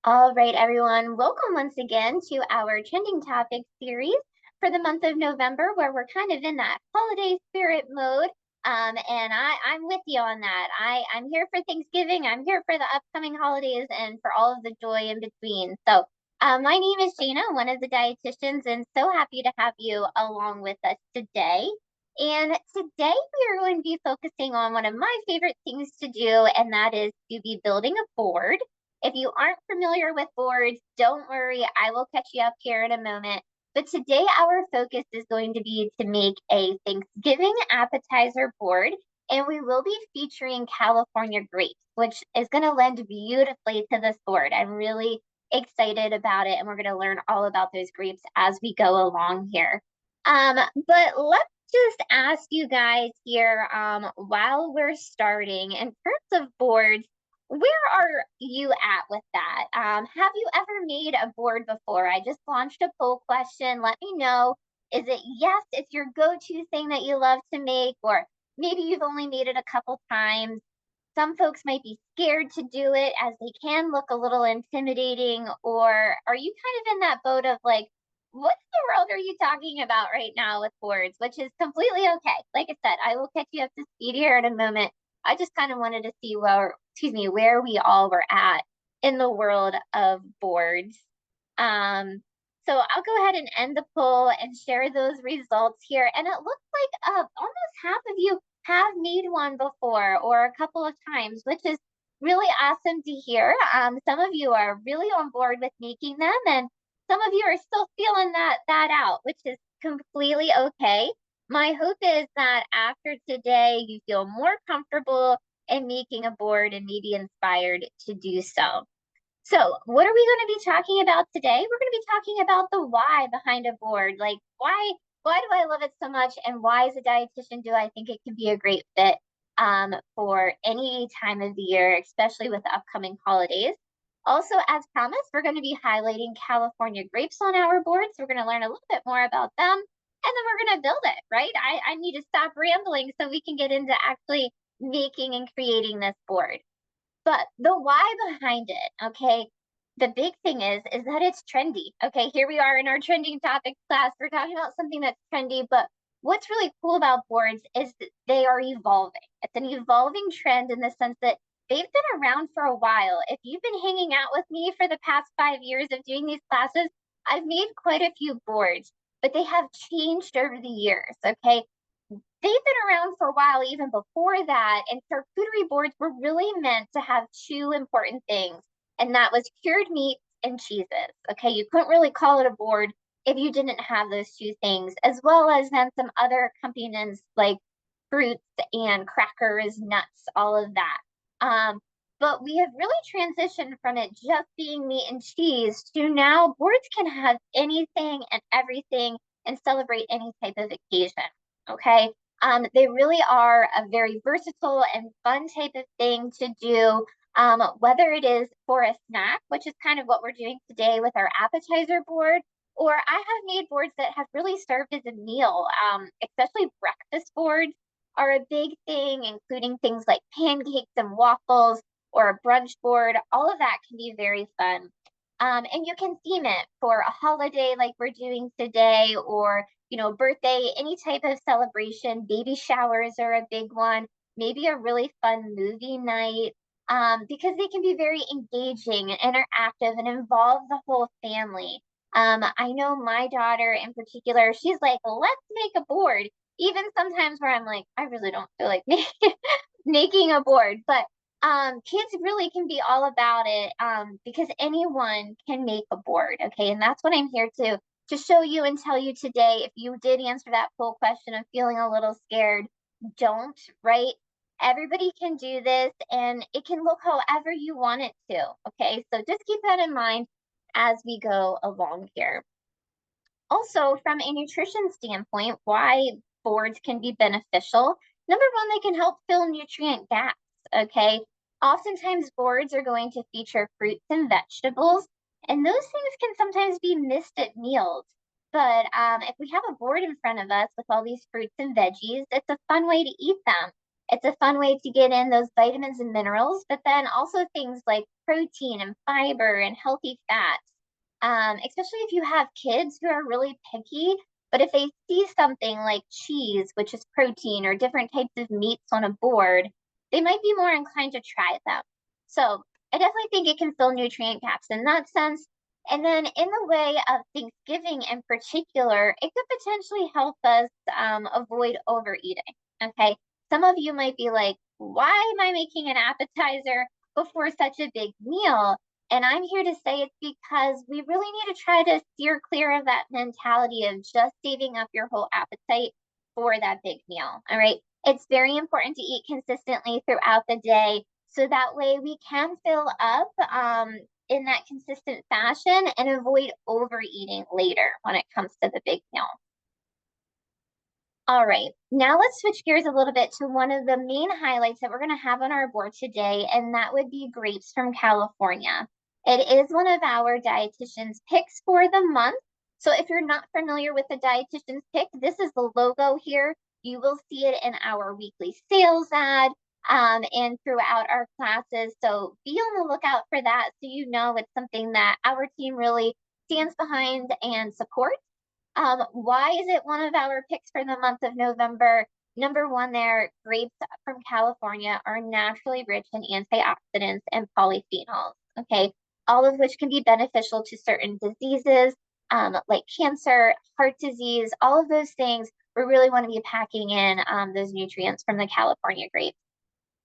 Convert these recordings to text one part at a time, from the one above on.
All right, everyone. Welcome once again to our trending topic series for the month of November, where we're kind of in that holiday spirit mode. And I'm with you on that. I'm here for Thanksgiving. I'm here for the upcoming holidays and for all of the joy in between. My name is Jana, one of the dietitians, and so happy to have you along with us today. And today we are going to be focusing on one of my favorite things to do, and that is to be building a board. If you aren't familiar with boards, don't worry, I will catch you up here in a moment. But today our focus is going to be to make a Thanksgiving appetizer board, and we will be featuring California grapes, which is going to lend beautifully to this board. I'm really excited about it, and we're going to learn all about those grapes as we go along here. But let's just ask you guys here, while we're starting, in terms of boards, where are you at with that? Have you ever made a board before? I just launched a poll question. Let me know. Is it yes, it's your go-to thing that you love to make, or maybe you've only made it a couple times? Some folks might be scared to do it as they can look a little intimidating, or are you kind of in that boat of like, what in the world are you talking about right now with boards, which is completely okay. Like I said, I will catch you up to speed here in a moment. I just kind of wanted to see where we all were at in the world of boards. Um, so I'll go ahead and end the poll and share those results here. And it looks like almost half of you have made one before or a couple of times, which is really awesome to hear. Some of you are really on board with making them, and some of you are still feeling that out, which is completely okay. My hope is that after today, you feel more comfortable in making a board and maybe inspired to do so. So, what are we going to be talking about today? We're going to be talking about the why behind a board. Like, why do I love it so much, and why, as a dietitian, do I think it can be a great fit for any time of the year, especially with the upcoming holidays? Also, as promised, we're going to be highlighting California grapes on our board. So we're going to learn a little bit more about them, and then we're going to build it, right? I need to stop rambling so we can get into actually making and creating this board. But the why behind it, okay, the big thing is that it's trendy. Okay, here we are in our trending topics class. We're talking about something that's trendy, but what's really cool about boards is that they are evolving. It's an evolving trend in the sense that they've been around for a while. If you've been hanging out with me for the past 5 years of doing these classes, I've made quite a few boards, but they have changed over the years. Okay, they've been around for a while even before that, and charcuterie boards were really meant to have two important things, and that was cured meats and cheeses. Okay, you couldn't really call it a board if you didn't have those two things, as well as then some other accompaniments like fruits and crackers, nuts, all of that. But we have really transitioned from it just being meat and cheese to now boards can have anything and everything and celebrate any type of occasion. Okay, they really are a very versatile and fun type of thing to do, whether it is for a snack, which is kind of what we're doing today with our appetizer board, or I have made boards that have really served as a meal, especially breakfast boards are a big thing, including things like pancakes and waffles or a brunch board. All of that can be very fun. And you can theme it for a holiday like we're doing today, or birthday, any type of celebration. Baby showers are a big one. Maybe a really fun movie night, because they can be very engaging and interactive and involve the whole family. I know my daughter in particular, she's like, let's make a board. Even sometimes where I'm like, I really don't feel like making a board, but kids really can be all about it, because anyone can make a board. Okay, and that's what I'm here to show you and tell you today. If you did answer that poll question of feeling a little scared, don't, right? Everybody can do this, and it can look however you want it to. Okay, so just keep that in mind as we go along here. Also, from a nutrition standpoint, why boards can be beneficial. Number one, they can help fill nutrient gaps. Okay, oftentimes boards are going to feature fruits and vegetables, and those things can sometimes be missed at meals. But if we have a board in front of us with all these fruits and veggies, it's a fun way to eat them. It's a fun way to get in those vitamins and minerals, but then also things like protein and fiber and healthy fats. Especially if you have kids who are really picky, but if they see something like cheese, which is protein, or different types of meats on a board, they might be more inclined to try them. So I definitely think it can fill nutrient gaps in that sense. And then in the way of Thanksgiving in particular, it could potentially help us avoid overeating. Okay. Some of you might be like, why am I making an appetizer before such a big meal? And I'm here to say it's because we really need to try to steer clear of that mentality of just saving up your whole appetite for that big meal. All right. It's very important to eat consistently throughout the day. So that way we can fill up in that consistent fashion and avoid overeating later when it comes to the big meal. All right, now let's switch gears a little bit to one of the main highlights that we're going to have on our board today, and that would be grapes from California. It is one of our dietitian's picks for the month. So if you're not familiar with the dietitian's pick, this is the logo here. You will see it in our weekly sales ad and throughout our classes. So be on the lookout for that so you know it's something that our team really stands behind and supports. Why is it one of our picks for the month of November? Number one there, grapes from California are naturally rich in antioxidants and polyphenols, okay? All of which can be beneficial to certain diseases, like cancer, heart disease, all of those things. We really want to be packing in those nutrients from the California grapes.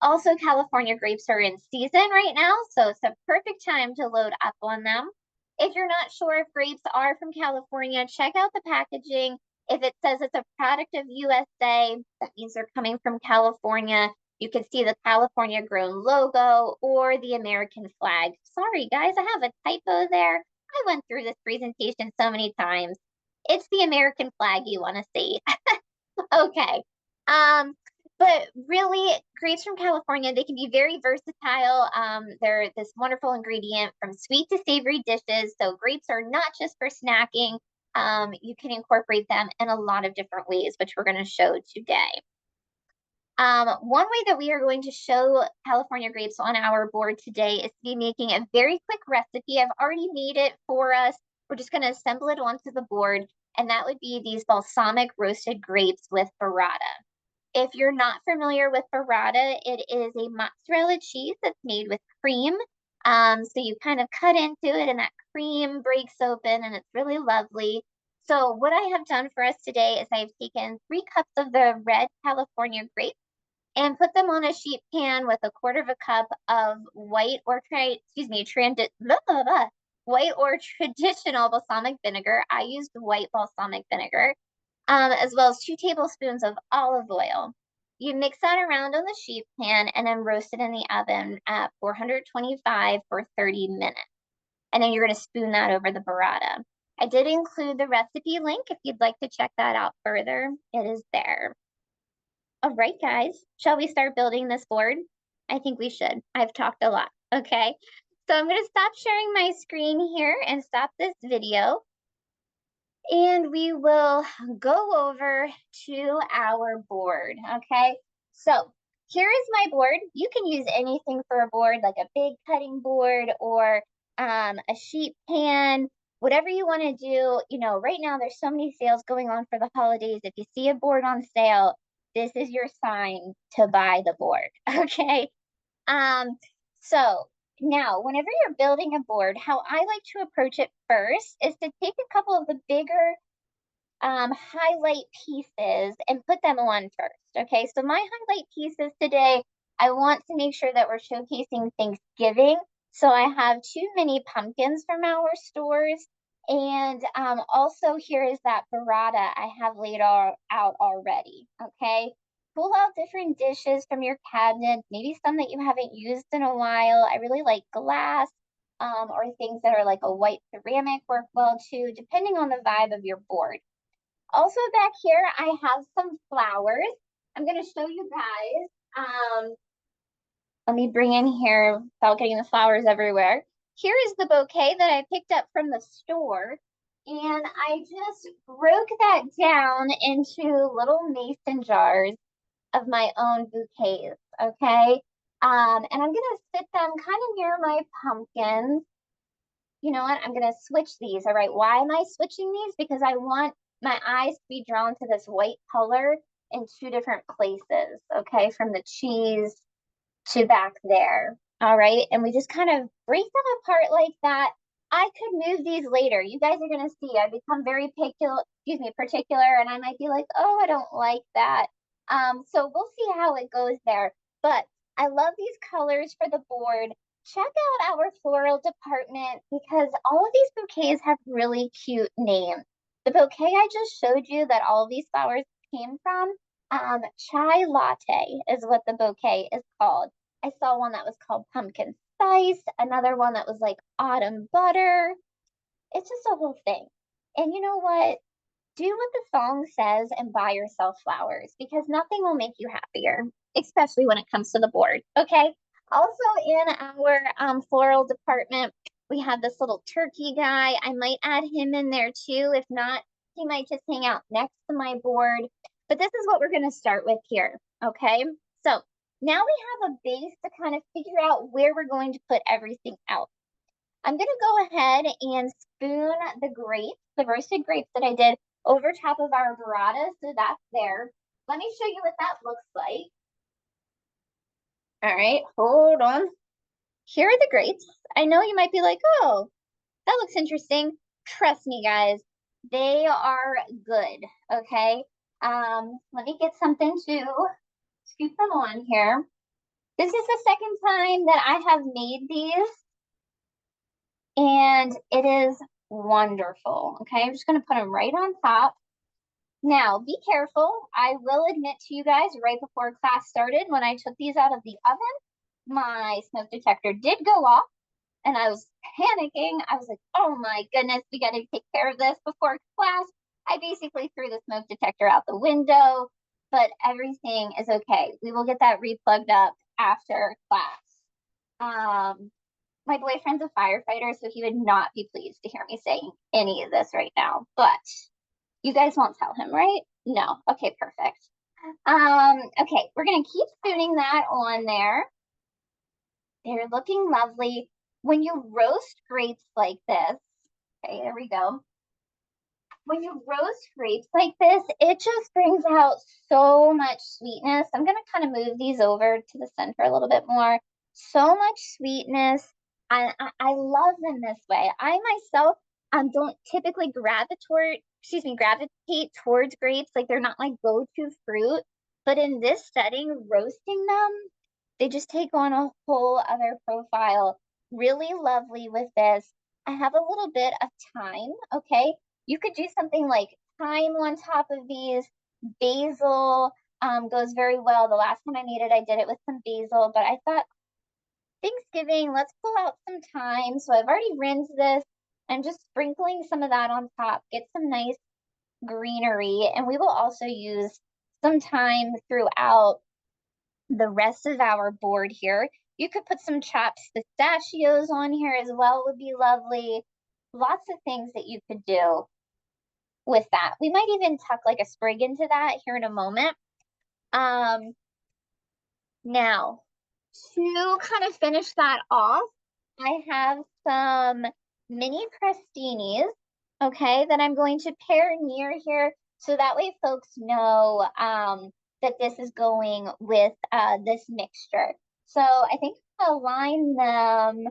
Also, California grapes are in season right now, so it's a perfect time to load up on them. If you're not sure if grapes are from California, check out the packaging. If it says it's a product of USA, that means they're coming from California. You can see the California grown logo or the American flag. Sorry, guys, I have a typo there. I went through this presentation so many times. It's the American flag you want to see. Okay. But really, grapes from California, they can be very versatile. They're this wonderful ingredient from sweet to savory dishes. So grapes are not just for snacking. You can incorporate them in a lot of different ways, which we're going to show today. One way that we are going to show California grapes on our board today is to be making a very quick recipe. I've already made it for us. We're just going to assemble it onto the board, and that would be these balsamic roasted grapes with burrata. If you're not familiar with burrata, it is a mozzarella cheese that's made with cream. So you kind of cut into it and that cream breaks open and it's really lovely. So what I have done for us today is I've taken 3 cups of the red California grapes and put them on a sheet pan with a quarter of a cup of white or white or traditional balsamic vinegar. I used white balsamic vinegar, as well as 2 tablespoons of olive oil. You mix that around on the sheet pan and then roast it in the oven at 425 for 30 minutes. And then you're going to spoon that over the burrata. I did include the recipe link if you'd like to check that out further. It is there. All right, guys, shall we start building this board? I think we should. I've talked a lot. Okay, so I'm going to stop sharing my screen here and stop this video. And we will go over to our board, okay? So here is my board. You can use anything for a board, like a big cutting board or a sheet pan, whatever you want to do. You know, right now there's so many sales going on for the holidays. If you see a board on sale, this is your sign to buy the board, okay? So now, whenever you're building a board, how I like to approach it first is to take a couple of the bigger highlight pieces and put them on first. Okay, so my highlight pieces today, I want to make sure that we're showcasing Thanksgiving. So I have 2 mini pumpkins from our stores. And also here is that burrata I have laid out already. Okay, pull out different dishes from your cabinet, maybe some that you haven't used in a while. I really like glass or things that are like a white ceramic work well too, depending on the vibe of your board. Also back here, I have some flowers. I'm going to show you guys. Let me bring in here without getting the flowers everywhere. Here is the bouquet that I picked up from the store. And I just broke that down into little mason jars. of my own bouquets, okay? And I'm gonna sit them kind of near my pumpkins. You know what? I'm gonna switch these. All right. Why am I switching these? Because I want my eyes to be drawn to this white color in two different places, okay? From the cheese to back there. All right. And we just kind of break them apart like that. I could move these later. You guys are going to see I become very particular, and I might be like, oh, I don't like that. So we'll see how it goes there. But I love these colors for the board. Check out our floral department because all of these bouquets have really cute names. The bouquet I just showed you that all of these flowers came from, chai latte is what the bouquet is called. I saw one that was called pumpkin spice, another one that was like autumn butter. It's just a whole thing. And you know what? Do what the song says and buy yourself flowers because nothing will make you happier, especially when it comes to the board. Okay. Also, in our floral department, we have this little turkey guy. I might add him in there too. If not, he might just hang out next to my board. But this is what we're going to start with here. Okay. So now we have a base to kind of figure out where we're going to put everything else. I'm going to go ahead and spoon the grapes, the roasted grapes that I did over top of our burrata. So that's there. Let me show you what that looks like. All right, hold on. Here are the grapes. I know you might be like, oh, that looks interesting. Trust me, guys, they are good. Okay. Let me get something to scoop them on here. This is the second time that I have made these, and it is wonderful. Okay, I'm just going to put them right on top. Now, be careful. I will admit to you guys right before class started, when I took these out of the oven, my smoke detector did go off and I was panicking. I was like, oh my goodness, we got to take care of this before class. I basically threw the smoke detector out the window, but everything is okay. We will get that replugged up after class. My boyfriend's a firefighter, so he would not be pleased to hear me saying any of this right now, but you guys won't tell him, right? No. Okay, perfect. Okay, we're gonna keep spooning that on there. They're looking lovely. When you roast grapes like this, okay, there we go. When you roast grapes like this, it just brings out so much sweetness. I'm gonna kind of move these over to the center a little bit more. So much sweetness. I love them this way. I myself don't typically gravitate towards grapes. Like they're not my go-to fruit. But in this setting, roasting them, they just take on a whole other profile. Really lovely with this. I have a little bit of thyme, okay? You could do something like thyme on top of these. Basil goes very well. The last time I made it, I did it with some basil, but I thought Thanksgiving, let's pull out some thyme. So I've already rinsed this. I'm just sprinkling some of that on top, get some nice greenery. And we will also use some thyme throughout the rest of our board here. You could put some chopped pistachios on here as well, would be lovely. Lots of things that you could do with that. We might even tuck like a sprig into that here in a moment. Now, to kind of finish that off, I have some mini crostinis, okay, that I'm going to pair near here so that way folks know that this is going with this mixture. So I think I'll line them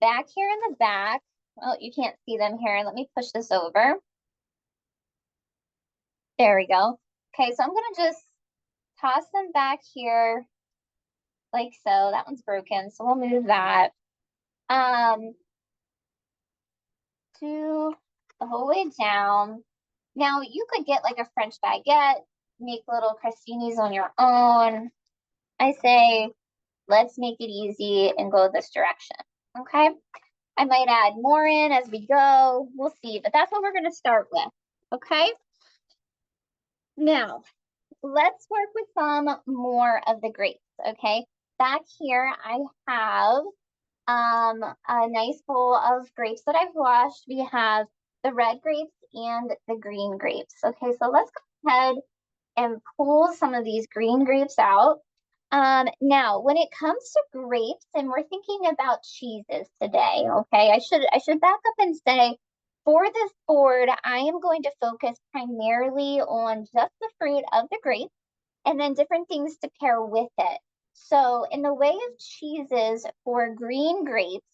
back here in the back. Oh, you can't see them here. Let me push this over. There we go. Okay, so I'm gonna just toss them back here like so. That one's broken, so we'll move that. To the whole way down. Now you could get like a French baguette, make little crostinis on your own. I say, let's make it easy and go this direction. Okay. I might add more in as we go. We'll see, but that's what we're going to start with. Okay. Now, let's work with some more of the grapes. Okay. Back here, I have a nice bowl of grapes that I've washed. We have the red grapes and the green grapes. Okay, so let's go ahead and pull some of these green grapes out. Now, when it comes to grapes, and we're thinking about cheeses today, okay? I should back up and say, for this board, I am going to focus primarily on just the fruit of the grape and then different things to pair with it. So, in the way of cheeses for green grapes,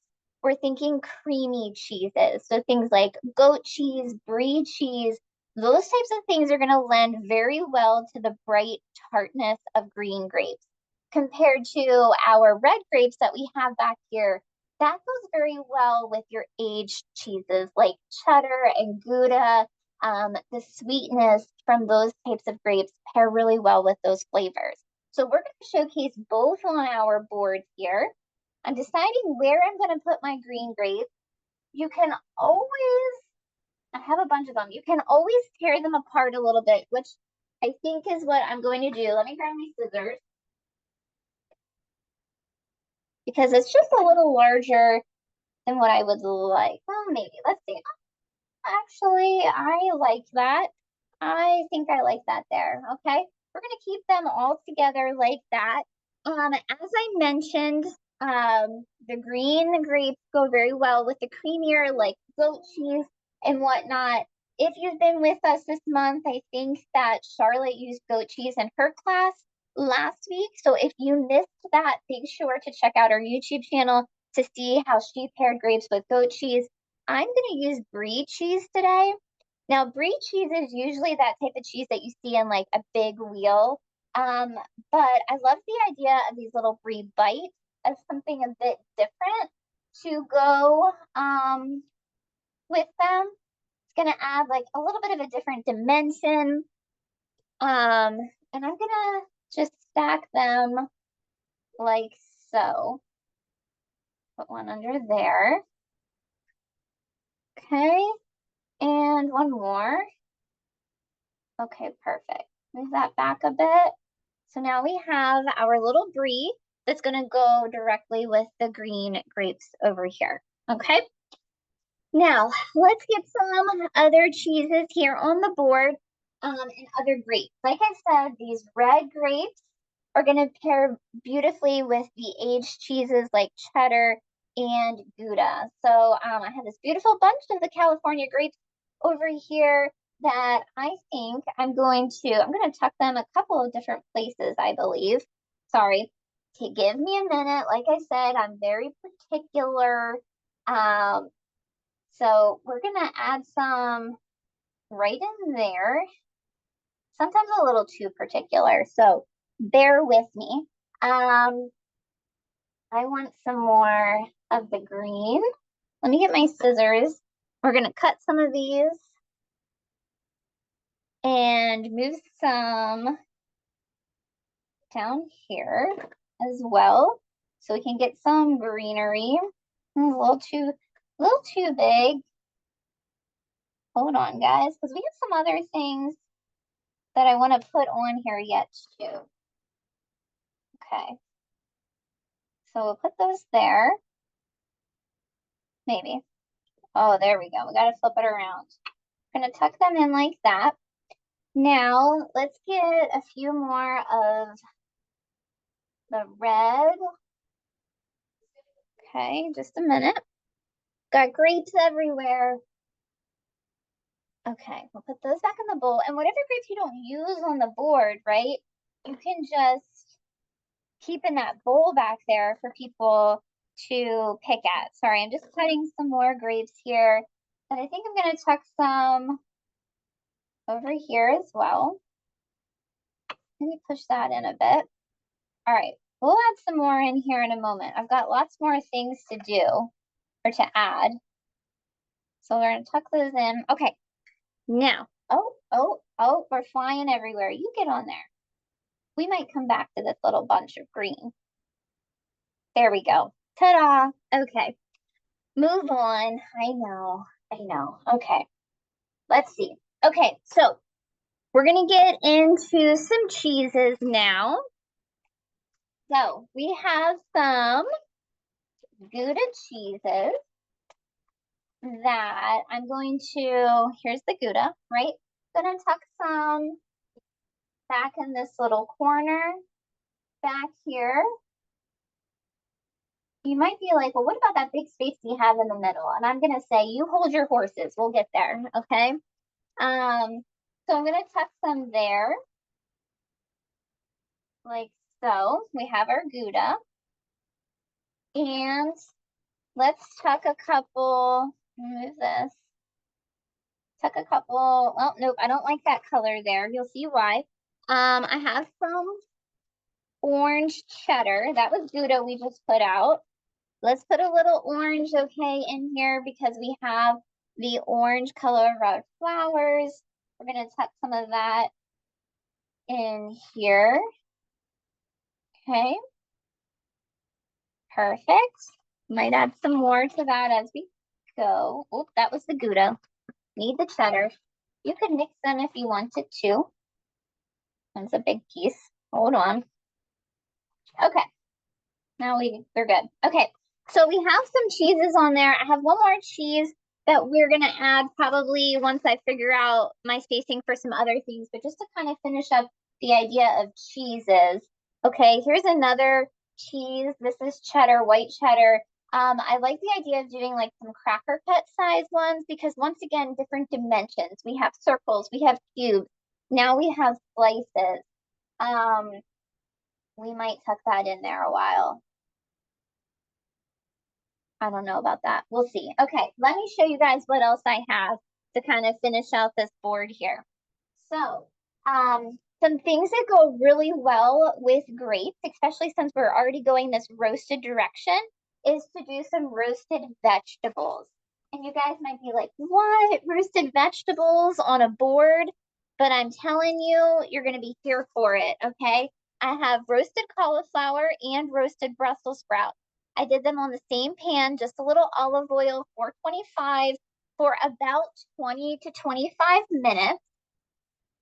we're thinking creamy cheeses. So, things like goat cheese, brie cheese, those types of things are going to lend very well to the bright tartness of green grapes. Compared to our red grapes that we have back here, that goes very well with your aged cheeses like cheddar and Gouda. The sweetness from those types of grapes pair really well with those flavors. So we're going to showcase both on our board here. I'm deciding where I'm going to put my green grapes. You can always, I have a bunch of them. You can always tear them apart a little bit, which I think is what I'm going to do. Let me grab my scissors because it's just a little larger than what I would like. Well, maybe. Let's see. Actually, I like that. I think I like that there. Okay. We're going to keep them all together like that. As I mentioned, the green grapes go very well with the creamier, like goat cheese and whatnot. If you've been with us this month, I think that Charlotte used goat cheese in her class last week. So if you missed that, make sure to check out our YouTube channel to see how she paired grapes with goat cheese. I'm going to use brie cheese today. Now, brie cheese is usually that type of cheese that you see in like a big wheel. Um, but I love the idea of these little brie bites as something a bit different to go with them. It's gonna add like a little bit of a different dimension. And I'm gonna just stack them like so. Put one under there. Okay, and one more. Okay, perfect. Move that back a bit. So now we have our little brie that's going to go directly with the green grapes over here. Okay. Now let's get some other cheeses here on the board and other grapes. Like I said, these red grapes are going to pair beautifully with the aged cheeses like cheddar and Gouda. So I have this beautiful bunch of the California grapes over here that I think I'm going to tuck them a couple of different places, I believe. Sorry. Give me a minute. Like I said, I'm very particular. So we're gonna add some right in there. Sometimes a little too particular, so bear with me. I want some more of the green. Let me get my scissors. We're gonna cut some of these and move some down here as well, so we can get some greenery. A little too big. Hold on, guys, because we have some other things that I want to put on here yet too. Okay. So we'll put those there. Maybe. Oh, there we go. We got to flip it around. I'm going to tuck them in like that. Now, let's get a few more of the red. Okay, just a minute. Got grapes everywhere. Okay, we'll put those back in the bowl. And whatever grapes you don't use on the board, right? You can just keep in that bowl back there for people to pick at. Sorry, I'm just cutting some more grapes here. And I think I'm going to tuck some over here as well. Let me push that in a bit. All right, we'll add some more in here in a moment. I've got lots more things to do or to add. So we're going to tuck those in. Okay, now, we're flying everywhere. You get on there. We might come back to this little bunch of green. There we go. Ta-da. Okay. Move on. I know. Okay. Let's see. Okay, so we're going to get into some cheeses now. So we have some Gouda cheeses that I'm going to, here's the Gouda, right? Gonna tuck some back in this little corner, back here. You might be like, well, what about that big space you have in the middle? And I'm gonna say, you hold your horses. We'll get there, okay? So I'm gonna tuck some there, like so. We have our Gouda. And let's tuck a couple, move this. Tuck a couple, oh, nope, I don't like that color there. You'll see why. I have some orange cheddar. That was Gouda we just put out. Let's put a little orange, okay, in here because we have the orange color of our flowers. We're gonna tuck some of that in here. Okay, perfect. Might add some more to that as we go. Oh, that was the Gouda. Need the cheddar. You could mix them if you wanted to. That's a big piece. Hold on. Okay, now we're good. Okay, so we have some cheeses on there. I have one more cheese that we're gonna add probably once I figure out my spacing for some other things, but just to kind of finish up the idea of cheeses. Okay, here's another cheese. This is cheddar, white cheddar. I like the idea of doing like some cracker cut size ones because once again, different dimensions. We have circles, we have cubes. Now we have slices. We might tuck that in there a while. I don't know about that. We'll see. Okay, let me show you guys what else I have to kind of finish out this board here. So, some things that go really well with grapes, especially since we're already going this roasted direction, is to do some roasted vegetables. And you guys might be like, what? Roasted vegetables on a board? But I'm telling you, you're going to be here for it, okay? I have roasted cauliflower and roasted Brussels sprouts. I did them on the same pan, just a little olive oil, 425 for about 20 to 25 minutes.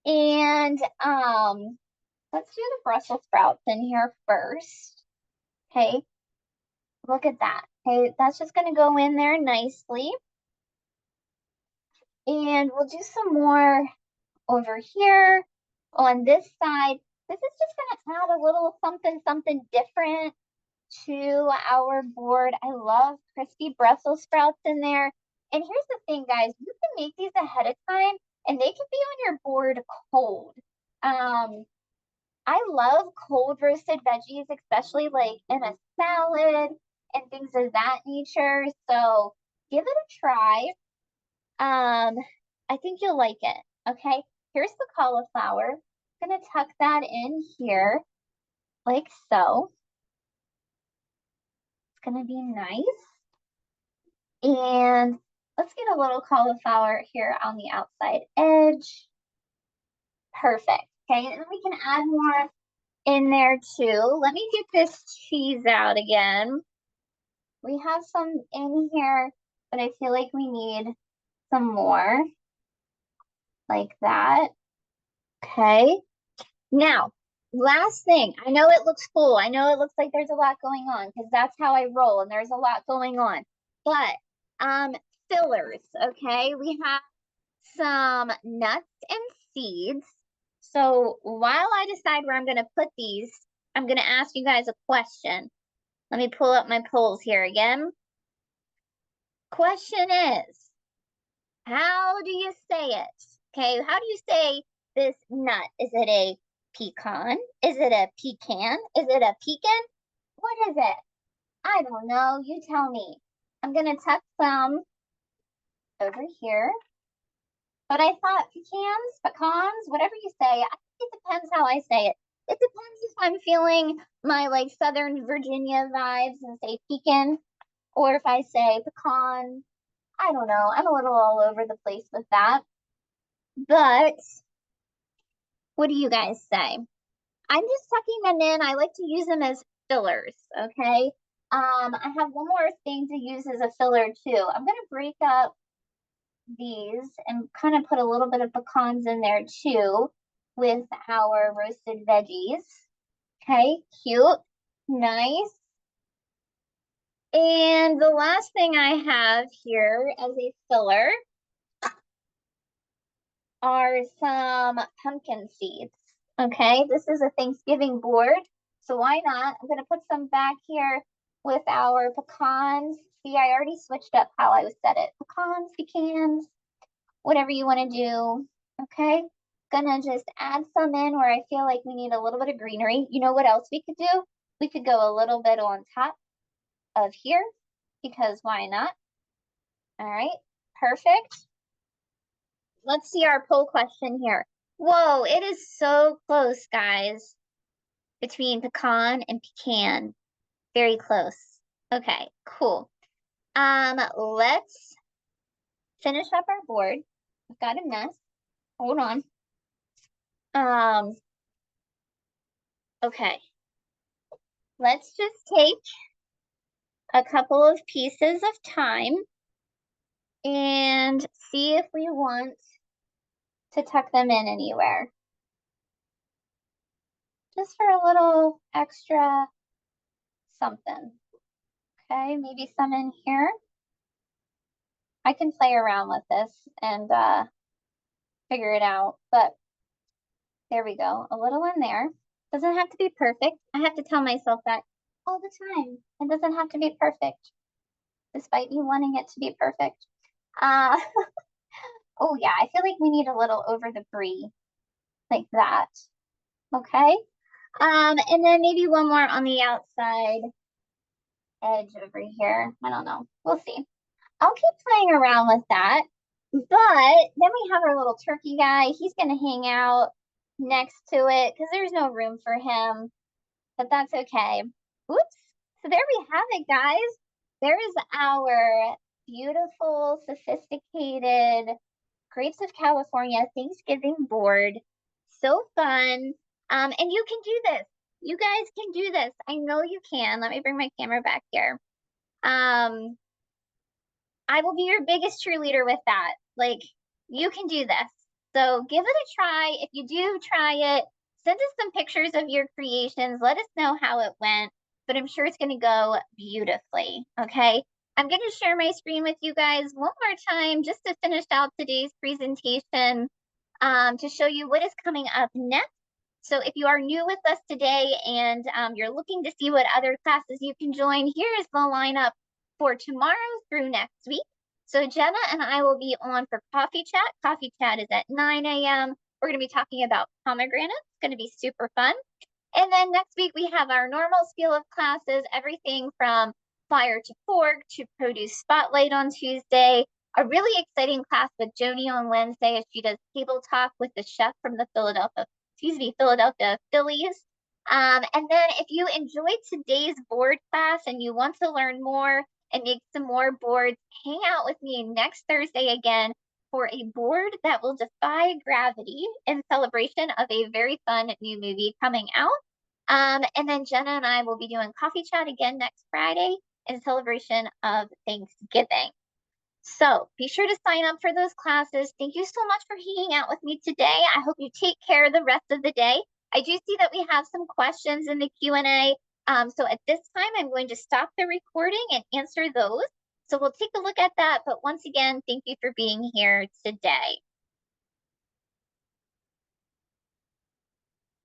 And let's do the Brussels sprouts in here first. Okay, look at that. Okay, that's just gonna go in there nicely. And we'll do some more over here on this side. This is just gonna add a little something different to our board. I love crispy Brussels sprouts in there. And here's the thing, guys, you can make these ahead of time and they can be on your board cold. I love cold roasted veggies, especially like in a salad and things of that nature. So give it a try. I think you'll like it. Okay, here's the cauliflower. I'm gonna tuck that in here like so. It's gonna be nice. And let's get a little cauliflower here on the outside edge. Perfect. Okay, and we can add more in there too. Let me get this cheese out again. We have some in here, but I feel like we need some more like that. Okay. Now, last thing, I know it looks full. I know it looks like there's a lot going on because that's how I roll and there's a lot going on. But fillers, okay? We have some nuts and seeds. So while I decide where I'm going to put these, I'm going to ask you guys a question. Let me pull up my polls here again. Question is, how do you say it? Okay, how do you say this nut? Is it a pecan? Is it a pecan? Is it a pecan? What is it? I don't know. You tell me. I'm going to tuck some over here. But I thought pecans, whatever you say, I think it depends how I say it. It depends if I'm feeling my like Southern Virginia vibes and say pecan, or if I say pecan. I don't know. I'm a little all over the place with that. But what do you guys say? I'm just tucking them in. I like to use them as fillers, okay? I have one more thing to use as a filler too. I'm gonna break up these and kind of put a little bit of pecans in there too with our roasted veggies. Okay, cute, nice. And the last thing I have here as a filler are some pumpkin seeds. Okay, this is a Thanksgiving board, so why not? I'm gonna put some back here with our pecans. See, I already switched up how I said it. Pecans, pecans, whatever you want to do. Okay, gonna just add some in where I feel like we need a little bit of greenery. You know what else we could do? We could go a little bit on top of here, because why not? All right, perfect. Let's see our poll question here. Whoa, it is so close, guys, between pecan and pecan. Very close. Okay, cool. Let's finish up our board. I've got a mess. Hold on. Okay. Let's just take a couple of pieces of time and see if we want to tuck them in anywhere. Just for a little extra something. Okay, maybe some in here. I can play around with this and figure it out, but there we go. A little in there. Doesn't have to be perfect. I have to tell myself that all the time. It doesn't have to be perfect, despite me wanting it to be perfect. Uh, oh yeah, I feel like we need a little over the brie, like that. Okay. And then maybe one more on the outside edge over here. I don't know. We'll see. I'll keep playing around with that. But then we have our little turkey guy. He's going to hang out next to it because there's no room for him. But that's okay. Oops. So there we have it, guys. There is our beautiful, sophisticated Grapes of California Thanksgiving board. So fun. And you can do this. You guys can do this. I know you can. Let me bring my camera back here. I will be your biggest cheerleader with that. Like, you can do this. So give it a try. If you do try it, send us some pictures of your creations. Let us know how it went, but I'm sure it's going to go beautifully. Okay. I'm going to share my screen with you guys one more time just to finish out today's presentation to show you what is coming up next. So if you are new with us today and you're looking to see what other classes you can join, here is the lineup for tomorrow through next week. So Jenna and I will be on for Coffee Chat. Coffee Chat is at 9 a.m. We're going to be talking about pomegranates. It's going to be super fun. And then next week we have our normal scale of classes, everything from fire to fork to produce spotlight on Tuesday. A really exciting class with Joni on Wednesday as she does table talk with the chef from the Philadelphia Phillies. And then if you enjoyed today's board class and you want to learn more and make some more boards, hang out with me next Thursday again for a board that will defy gravity in celebration of a very fun new movie coming out. And then Jenna and I will be doing Coffee Chat again next Friday in celebration of Thanksgiving. So be sure to sign up for those classes. Thank you so much for hanging out with me today. I hope you take care the rest of the day. I do see that we have some questions in the Q&A. So at this time, I'm going to stop the recording and answer those. So we'll take a look at that. But once again, thank you for being here today.